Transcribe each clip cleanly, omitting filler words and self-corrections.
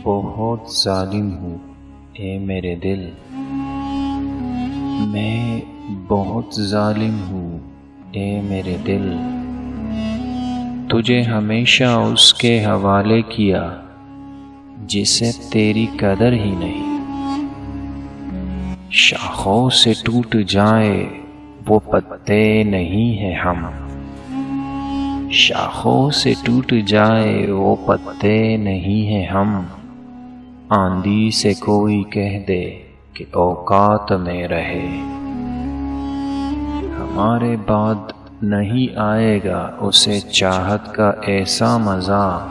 بہت ظالم ہوں اے میرے دل، میں بہت ظالم ہوں اے میرے دل، تجھے ہمیشہ اس کے حوالے کیا جسے تیری قدر ہی نہیں۔ شاخوں سے ٹوٹ جائے وہ پتے نہیں ہیں ہم، شاخوں سے ٹوٹ جائے وہ پتے نہیں ہیں ہم، آندھی سے کوئی کہہ دے کہ اوقات میں رہے، ہمارے بعد نہیں آئے گا اسے چاہت کا ایسا مزہ،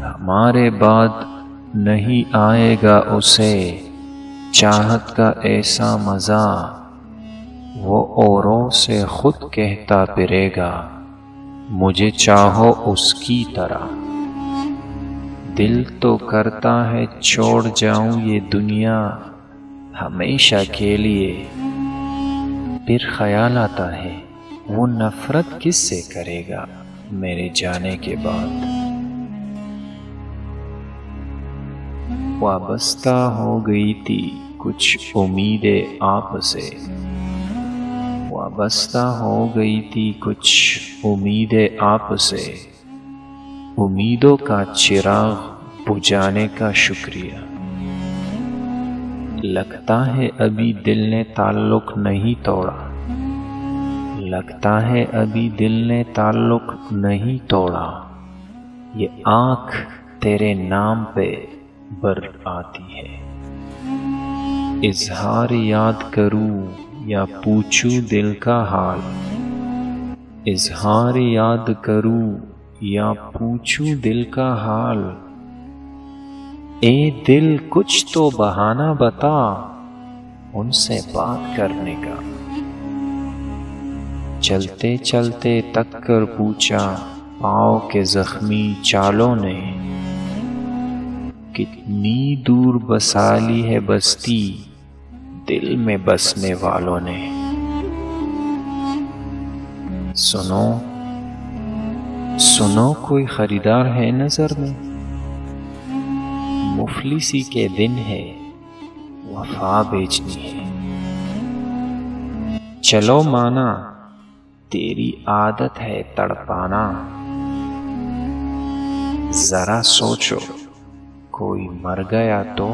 ہمارے بعد نہیں آئے گا اسے چاہت کا ایسا مزہ، وہ اوروں سے خود کہتا پھرے گا مجھے چاہو اس کی طرح، دل تو کرتا ہے چھوڑ جاؤں یہ دنیا ہمیشہ کے لیے، پھر خیال آتا ہے وہ نفرت کس سے کرے گا میرے جانے کے بعد۔ وابستہ ہو گئی تھی کچھ امیدیں آپ سے، وابستہ ہو گئی تھی کچھ امیدیں آپ سے، امیدوں کا چراغ بجھانے کا شکریہ، لگتا ہے ابھی دل نے تعلق نہیں توڑا، لگتا ہے ابھی دل نے تعلق نہیں توڑا، یہ آنکھ تیرے نام پہ بر آتی ہے، اظہار یاد کروں یا پوچھوں دل کا حال، اظہار یاد کروں یا پوچھوں دل کا حال، اے دل کچھ تو بہانہ بتا ان سے بات کرنے کا، چلتے چلتے تک کر پوچھا پاؤں کے زخمی چالوں نے، کتنی دور بسا لی ہے بستی دل میں بسنے والوں نے، سنو سنو کوئی خریدار ہے نظر میں، مفلسی کے دن ہے وفا بیچنی ہے، چلو مانا تیری عادت ہے تڑپانا، ذرا سوچو کوئی مر گیا تو